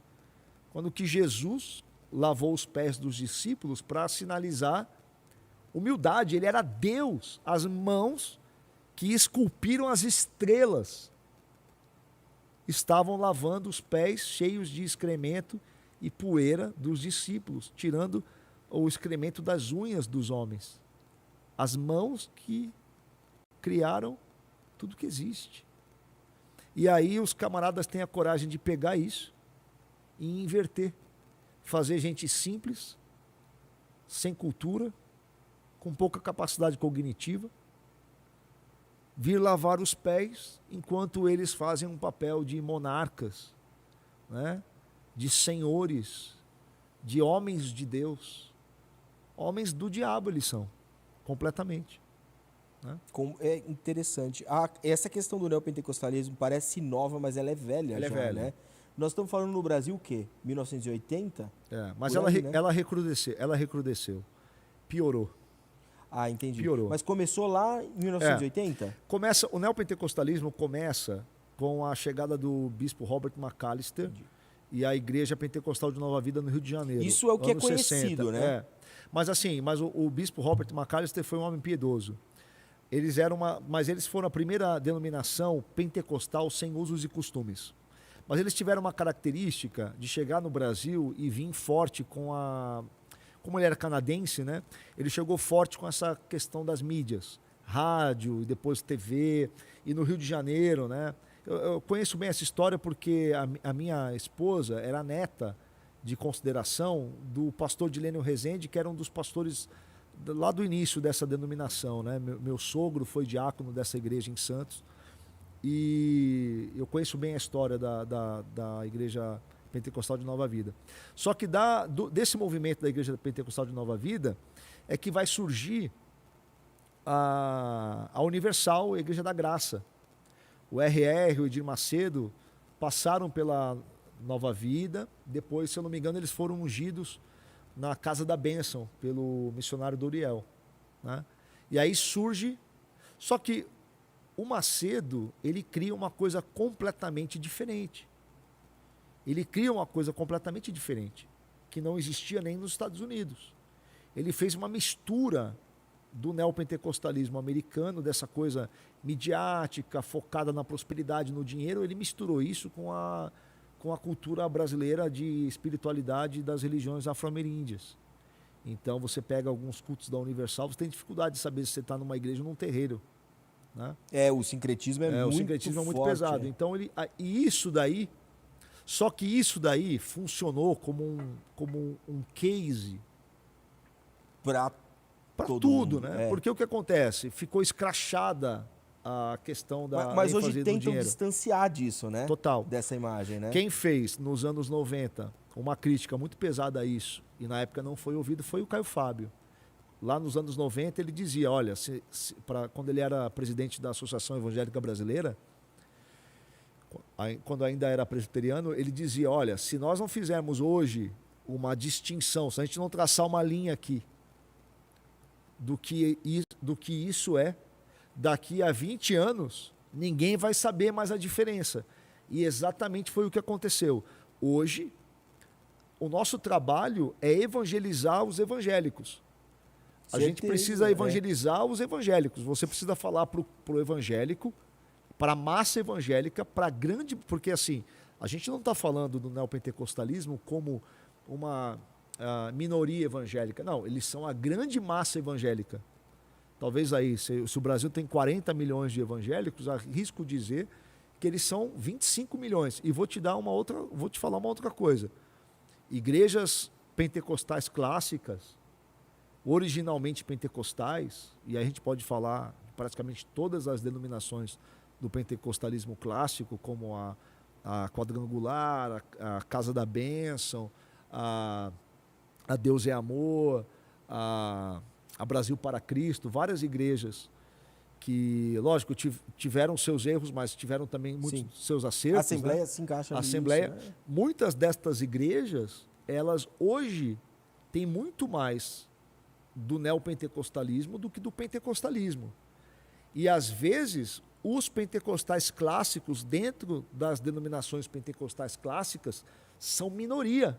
Quando que Jesus lavou os pés dos discípulos para sinalizar humildade, ele era Deus, as mãos que esculpiram as estrelas estavam lavando os pés cheios de excremento e poeira dos discípulos, tirando o excremento das unhas dos homens. As mãos que criaram tudo que existe. E aí os camaradas têm a coragem de pegar isso e inverter. Fazer gente simples, sem cultura, com pouca capacidade cognitiva, vir lavar os pés enquanto eles fazem um papel de monarcas, né? De senhores, de homens de Deus. Homens do diabo eles são, completamente. Né? É interessante. Essa questão do neopentecostalismo parece nova, mas ela é velha. Ela já, é velha. Né? Nós estamos falando no Brasil o quê? 1980? Mas ela recrudesceu. Piorou. Ah, entendi. Piorou. Mas começou lá em 1980? O neopentecostalismo começa com a chegada do bispo Robert McAllister e a Igreja Pentecostal de Nova Vida no Rio de Janeiro. Isso é o que é conhecido, 60, né? Mas assim, o bispo Robert McAllister foi um homem piedoso. Mas eles foram a primeira denominação pentecostal sem usos e costumes. Mas eles tiveram uma característica de chegar no Brasil e vir forte como ele era canadense, né? Ele chegou forte com essa questão das mídias, rádio e depois TV, e no Rio de Janeiro, né? Eu conheço bem essa história porque a minha esposa era neta de consideração do pastor Dilênio Rezende, que era um dos pastores lá do início dessa denominação, né? Meu sogro foi diácono dessa igreja em Santos, e eu conheço bem a história da Igreja Pentecostal de Nova Vida. Só que desse movimento da Igreja Pentecostal de Nova Vida é que vai surgir a Universal, a Igreja da Graça. O RR, o Edir Macedo, passaram pela Nova Vida, depois, se eu não me engano, eles foram ungidos na Casa da Bênção, pelo missionário Doriel. Né? E aí surge... Só que o Macedo, ele cria uma coisa completamente diferente. Ele cria uma coisa completamente diferente, que não existia nem nos Estados Unidos. Ele fez uma mistura do neopentecostalismo americano, dessa coisa midiática, focada na prosperidade, no dinheiro, ele misturou isso com a cultura brasileira de espiritualidade das religiões afro-ameríndias. Então você pega alguns cultos da Universal, você tem dificuldade de saber se você está numa igreja ou num terreiro. Né? O sincretismo é muito sincretismo é muito forte, pesado. Então e isso daí, só que isso daí funcionou como um case para tudo, mundo, né? Porque o que acontece? Ficou escrachada a questão da Mas ênfase hoje do tentam dinheiro. distanciar disso, né? Total. Dessa imagem, né? Quem fez nos anos 90 uma crítica muito pesada a isso, e na época não foi ouvido, foi o Caio Fábio. Lá nos anos 90 ele dizia, olha, quando ele era presidente da Associação Evangélica Brasileira, quando ainda era presbiteriano, ele dizia, olha, se nós não fizermos hoje uma distinção, se a gente não traçar uma linha aqui do que isso é, daqui a 20 anos, ninguém vai saber mais a diferença. E exatamente foi o que aconteceu. Hoje, o nosso trabalho é evangelizar os evangélicos. A gente precisa evangelizar os evangélicos. Você precisa falar para o evangélico, para a massa evangélica, para a grande... Porque assim, a gente não está falando do neopentecostalismo como uma minoria evangélica. Não, eles são a grande massa evangélica. Talvez aí, se o Brasil tem 40 milhões de evangélicos, arrisco dizer que eles são 25 milhões. E vou te falar uma outra coisa. Igrejas pentecostais clássicas, originalmente pentecostais, e a gente pode falar praticamente todas as denominações do pentecostalismo clássico, como a Quadrangular, a Casa da Bênção, a Deus é Amor, a Brasil para Cristo, várias igrejas que, lógico, tiveram seus erros, mas tiveram também muitos seus acertos. A Assembleia se encaixa nisso. Né? Muitas destas igrejas, elas hoje têm muito mais do neopentecostalismo do que do pentecostalismo. E, às vezes, os pentecostais clássicos, dentro das denominações pentecostais clássicas, são minoria,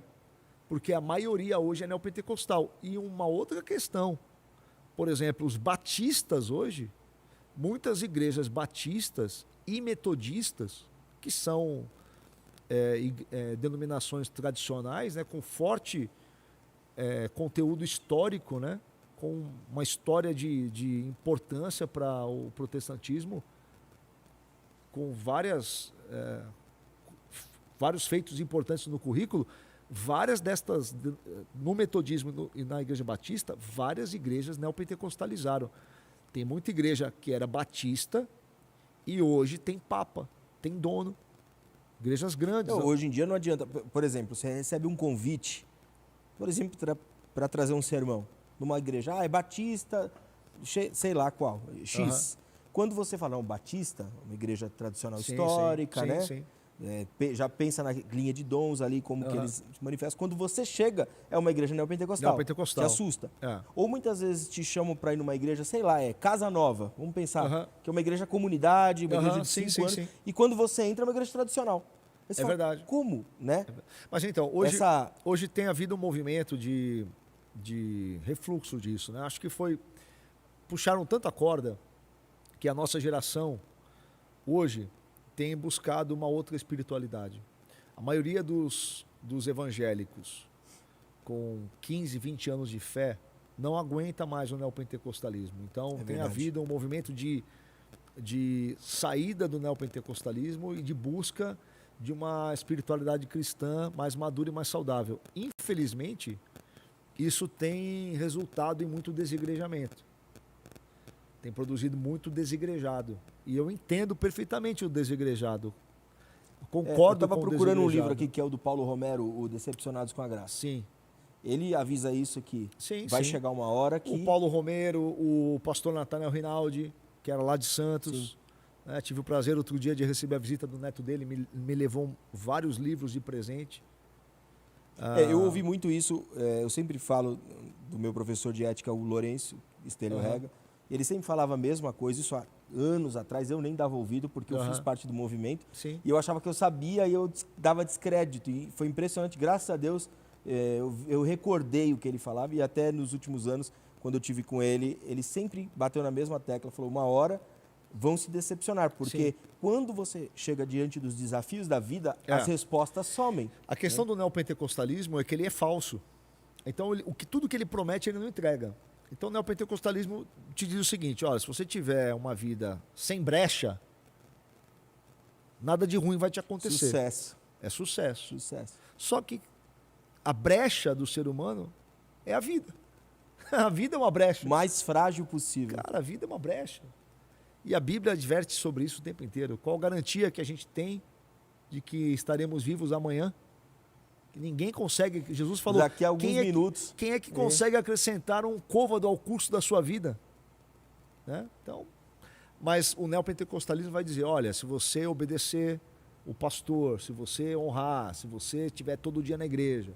porque a maioria hoje é neopentecostal. E uma outra questão, por exemplo, os batistas hoje, muitas igrejas batistas e metodistas, que são denominações tradicionais, né, com forte conteúdo histórico, né, com uma história de importância para o protestantismo, com vários feitos importantes no currículo, várias destas, no metodismo e na igreja batista, várias igrejas neopentecostalizaram. Tem muita igreja que era batista e hoje tem papa, tem dono. Igrejas grandes. Hoje em dia não adianta. Por exemplo, você recebe um convite, por exemplo, para trazer um sermão numa igreja. É batista, sei lá qual, X. Quando você fala, batista, uma igreja tradicional histórica, né? Sim. Já pensa na linha de dons ali, como que eles se manifestam. Quando você chega, é uma igreja neopentecostal. Te assusta. Ou muitas vezes te chamam para ir numa igreja, sei lá, Casa Nova. Vamos pensar que é uma igreja comunidade, uma igreja de 5 anos. Sim. E quando você entra, é uma igreja tradicional. Você fala, verdade. Como, né? Mas então, hoje tem havido um movimento de refluxo disso, né? Acho que puxaram tanta corda que a nossa geração hoje tem buscado uma outra espiritualidade. A maioria dos evangélicos com 15, 20 anos de fé não aguenta mais o neopentecostalismo. Então tem havido um movimento de saída do neopentecostalismo e de busca de uma espiritualidade cristã mais madura e mais saudável. Infelizmente, isso tem resultado em muito desigrejamento. Tem produzido muito desigrejado. E eu entendo perfeitamente o desigrejado. Concordo com o Eu estava procurando um livro aqui que é o do Paulo Romero, o Decepcionados com a Graça. Sim. Ele avisa isso que vai chegar uma hora que... O Paulo Romero, o pastor Nathanael Rinaldi, que era lá de Santos. Né? Tive o prazer outro dia de receber a visita do neto dele, me levou vários livros de presente. Eu ouvi muito isso, eu sempre falo do meu professor de ética, o Lourenço Estelio Rega. Ele sempre falava a mesma coisa, isso há anos atrás, eu nem dava ouvido, porque eu fiz parte do movimento. Sim. E eu achava que eu sabia e eu dava descrédito. E foi impressionante, graças a Deus, eu recordei o que ele falava e até nos últimos anos, quando eu tive com ele, ele sempre bateu na mesma tecla, falou, uma hora vão se decepcionar, porque quando você chega diante dos desafios da vida, as respostas somem. A questão do neopentecostalismo é que ele é falso. Então, tudo que ele promete, ele não entrega. Então, o neopentecostalismo te diz o seguinte, olha, se você tiver uma vida sem brecha, nada de ruim vai te acontecer. Sucesso. É sucesso. Sucesso. Só que a brecha do ser humano é a vida. A vida é uma brecha. Mais frágil possível. Cara, a vida é uma brecha. E a Bíblia adverte sobre isso o tempo inteiro. Qual garantia que a gente tem de que estaremos vivos amanhã? Que ninguém consegue. Jesus falou. Daqui a alguns minutos. Quem é que consegue acrescentar um côvado ao curso da sua vida? Né? Então, mas o neopentecostalismo vai dizer: olha, se você obedecer o pastor, se você honrar, se você estiver todo dia na igreja,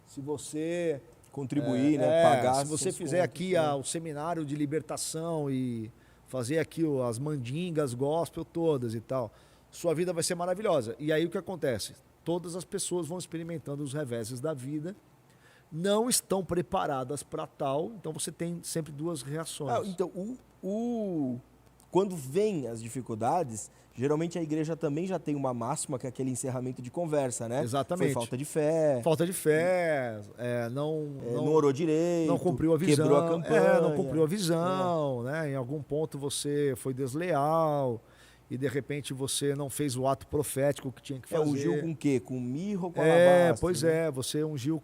se você contribuir, né? Pagar. Se você fizer aqui o seminário de libertação e fazer aqui as mandingas gospel todas e tal, sua vida vai ser maravilhosa. E aí o que acontece? Todas as pessoas vão experimentando os reveses da vida, não estão preparadas para tal, então você tem sempre duas reações. Então, quando vem as dificuldades, geralmente a igreja também já tem uma máxima, que é aquele encerramento de conversa, né? Exatamente. Foi falta de fé. Falta de fé, não orou direito. Não cumpriu a visão. Quebrou a campanha. Não cumpriu a visão, né? Em algum ponto você foi desleal e de repente você não fez o ato profético que tinha que fazer. Ungiu com o quê? Com mirra ou com alabastro? Pois é. Você ungiu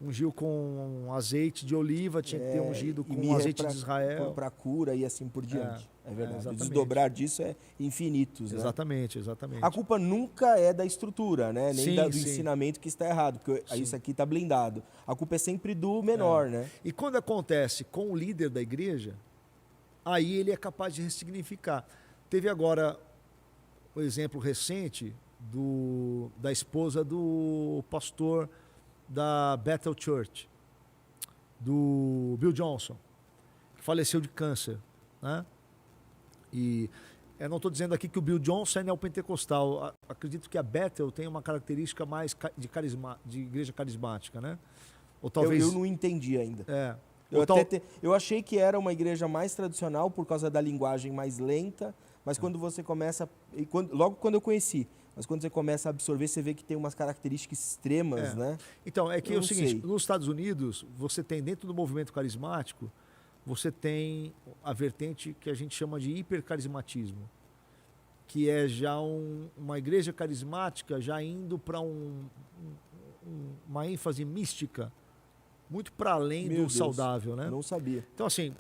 ungiu com azeite de oliva, tinha que ter ungido com azeite de Israel. Para cura e assim por diante. É verdade. O exatamente. desdobrar disso é infinitos. Né? Exatamente. A culpa nunca é da estrutura, né? Nem do ensinamento que está errado, porque isso aqui está blindado. A culpa é sempre do menor, né? E quando acontece com o líder da igreja, aí ele é capaz de ressignificar. Teve agora o exemplo recente da esposa do pastor da Bethel Church, do Bill Johnson, que faleceu de câncer, né? E eu não estou dizendo aqui que o Bill Johnson é neopentecostal. Acredito que a Bethel tem uma característica mais de igreja carismática, né? Ou talvez eu não entendi ainda. É. Eu achei que era uma igreja mais tradicional por causa da linguagem mais lenta, mas quando você começa, logo quando eu conheci, mas quando você começa a absorver, você vê que tem umas características extremas, né? Então, é que é o seguinte, nos Estados Unidos, você tem dentro do movimento carismático, você tem a vertente que a gente chama de hipercarismatismo, que é já uma igreja carismática já indo para uma ênfase mística, muito para além do saudável, né? Não sabia. Então, assim,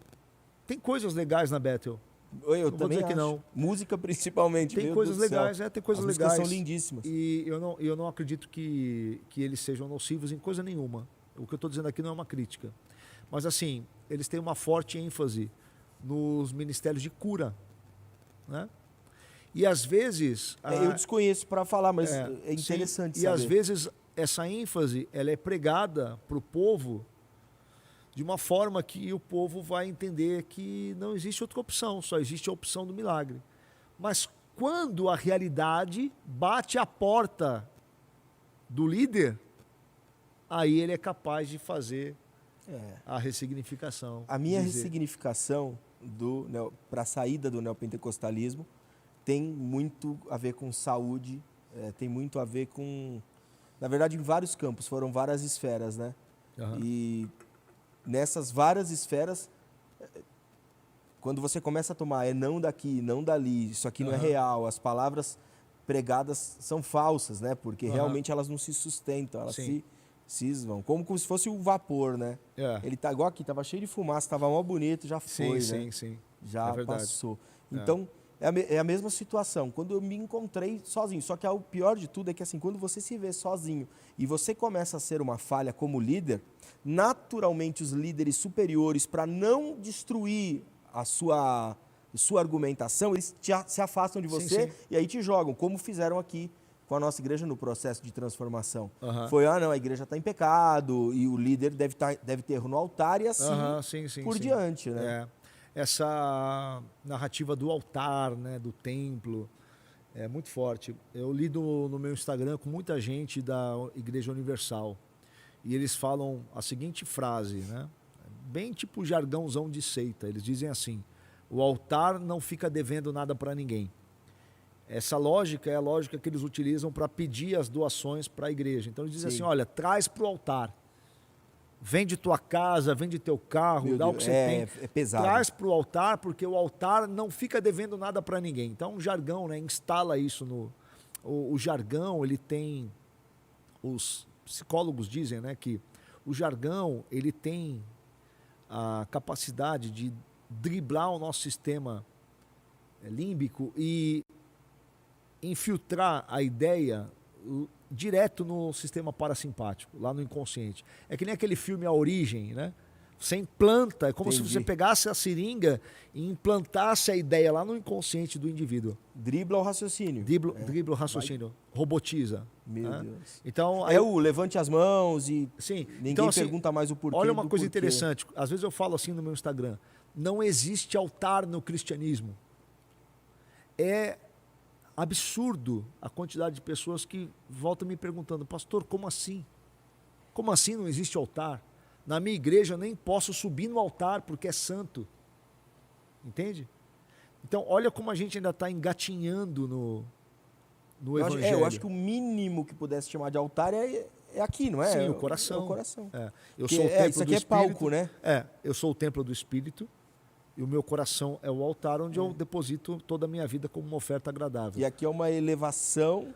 tem coisas legais na Bethel. Eu também acho. Que não. Música principalmente. Tem coisas legais, tem coisas legais. São lindíssimas. E eu não acredito que eles sejam nocivos em coisa nenhuma. O que eu estou dizendo aqui não é uma crítica. Mas assim, eles têm uma forte ênfase nos ministérios de cura, né? E às vezes... eu desconheço para falar, mas é interessante saber. E às vezes essa ênfase ela é pregada para o povo de uma forma que o povo vai entender que não existe outra opção, só existe a opção do milagre. Mas quando a realidade bate à porta do líder, aí ele é capaz de fazer a ressignificação. A minha ressignificação para a saída do neopentecostalismo tem muito a ver com saúde, tem muito a ver com... Na verdade, em vários campos, foram várias esferas, né? Uhum. E nessas várias esferas, quando você começa a tomar não daqui, não dali, isso aqui não é real, as palavras pregadas são falsas, né? Porque realmente elas não se sustentam, elas se cismam, como se fosse o vapor, né? Ele tá igual aqui, tava cheio de fumaça, tava mó bonito, já foi, né? Sim. Já passou. Então, é a mesma situação. Quando eu me encontrei sozinho, só que o pior de tudo é que assim, quando você se vê sozinho e você começa a ser uma falha como líder, naturalmente os líderes superiores, para não destruir a sua argumentação, eles se afastam de você e aí te jogam, como fizeram aqui com a nossa igreja no processo de transformação. Foi, não, a igreja está em pecado e o líder deve ter erro no altar e assim por diante, né? Essa narrativa do altar, né, do templo, é muito forte. Eu lido no meu Instagram com muita gente da Igreja Universal e eles falam a seguinte frase, né? bem tipo jargãozão de seita. Eles dizem assim, o altar não fica devendo nada para ninguém. Essa lógica é a lógica que eles utilizam para pedir as doações para a igreja. Então eles dizem assim, olha, traz para o altar. Vende tua casa, vende teu carro, dá o que você tem. É pesado. Traz para o altar, porque o altar não fica devendo nada para ninguém. Então um jargão, né? Instala isso no... O jargão, ele tem... Os psicólogos dizem, né, que o jargão, ele tem a capacidade de driblar o nosso sistema límbico e infiltrar a ideia direto no sistema parasimpático, lá no inconsciente. É que nem aquele filme A Origem, né? Você implanta, é como se você pegasse a seringa e implantasse a ideia lá no inconsciente do indivíduo. Dribla o raciocínio. Dribla o raciocínio, robotiza. Meu Deus. Então, aí, o levante as mãos e ninguém então, assim, pergunta mais o porquê. Olha uma coisa interessante, às vezes eu falo assim no meu Instagram, não existe altar no cristianismo. É absurdo a quantidade de pessoas que voltam me perguntando, pastor, como assim? Como assim não existe altar? Na minha igreja eu nem posso subir no altar porque é santo. Entende? Então, olha como a gente ainda está engatinhando no evangelho. Eu acho que o mínimo que pudesse chamar de altar é aqui, não é? Sim, o coração. É o coração. Eu sou o templo isso aqui do é Espírito, palco, né? Eu sou o templo do Espírito e o meu coração é o altar onde eu deposito toda a minha vida como uma oferta agradável. E aqui é uma elevação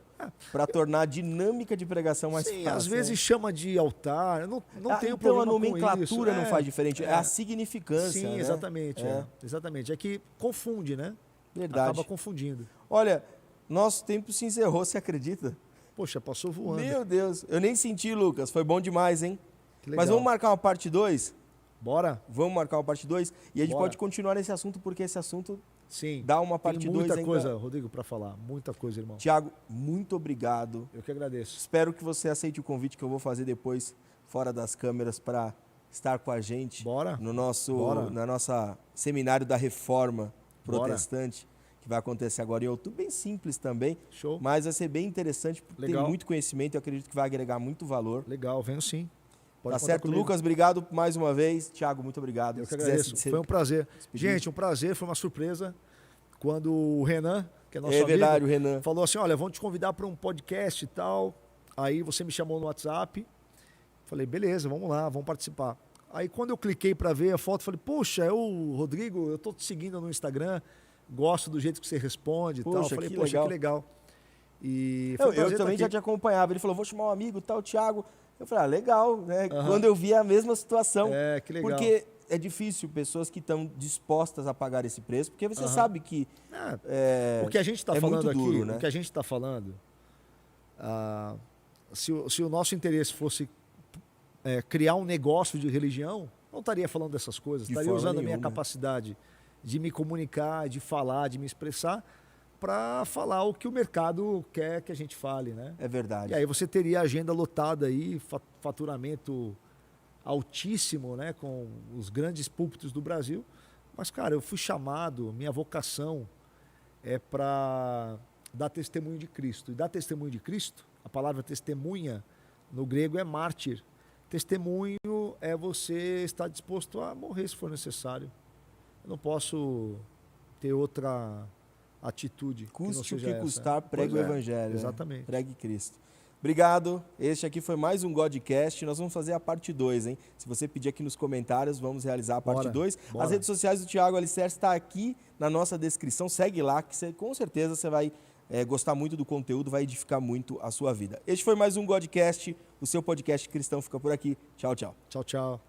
para tornar a dinâmica de pregação mais fácil. Às vezes chama de altar, não tenho então problema a nomenclatura com isso. não faz diferença, é a significância. Sim, né? exatamente. Exatamente. É que confunde, né? Verdade. Acaba confundindo. Olha, nosso tempo se encerrou, você acredita? Poxa, passou voando. Meu Deus, eu nem senti, Lucas. Foi bom demais, hein? Que legal. Mas vamos marcar uma parte 2? Bora. Vamos marcar uma parte 2 e a gente pode continuar nesse assunto, porque esse assunto dá uma parte 2 ainda. Tem muita coisa, Rodrigo, para falar. Muita coisa, irmão. Tiago, muito obrigado. Eu que agradeço. Espero que você aceite o convite que eu vou fazer depois, fora das câmeras, para estar com a gente no na nossa seminário da Reforma Protestante, que vai acontecer agora em outubro. Bem simples também, mas vai ser bem interessante, porque tem muito conhecimento e eu acredito que vai agregar muito valor. Legal, venho sim. Tá certo, comigo. Lucas, obrigado mais uma vez. Tiago, muito obrigado. Eu que agradeço. Foi um prazer. Gente, um prazer, foi uma surpresa. Quando o Renan, que é nosso amigo, verdade, o Renan falou assim, olha, vamos te convidar para um podcast e tal. Aí você me chamou no WhatsApp. Falei, beleza, vamos lá, vamos participar. Aí quando eu cliquei para ver a foto, falei, poxa, é o Rodrigo, eu tô te seguindo no Instagram, gosto do jeito que você responde e tal. Falei, poxa, que legal. E eu também já te acompanhava. Ele falou, vou chamar um amigo, tal, Tiago. Eu falei, legal, né? Quando eu vi a mesma situação. Que legal. Porque é difícil pessoas que estão dispostas a pagar esse preço, porque você sabe que o que a gente está falando aqui, duro, né? o que a gente está falando, se o nosso interesse fosse criar um negócio de religião, não estaria falando dessas coisas, estaria usando a minha capacidade de me comunicar, de falar, de me expressar, para falar o que o mercado quer que a gente fale, né? É verdade. E aí você teria a agenda lotada aí, faturamento altíssimo, né? Com os grandes púlpitos do Brasil. Mas, cara, eu fui chamado, minha vocação é para dar testemunho de Cristo. E dar testemunho de Cristo, a palavra testemunha no grego é mártir. Testemunho é você estar disposto a morrer se for necessário. Eu não posso ter outra atitude. Custe o que custar, pregue o Evangelho. Exatamente. Né? Pregue Cristo. Obrigado. Este aqui foi mais um Godcast. Nós vamos fazer a parte 2, hein? Se você pedir aqui nos comentários, vamos realizar a parte 2. As redes sociais do Thiago Alicerce está aqui na nossa descrição. Segue lá, que você, com certeza você vai gostar muito do conteúdo, vai edificar muito a sua vida. Este foi mais um Godcast. O seu podcast cristão fica por aqui. Tchau, tchau. Tchau, tchau.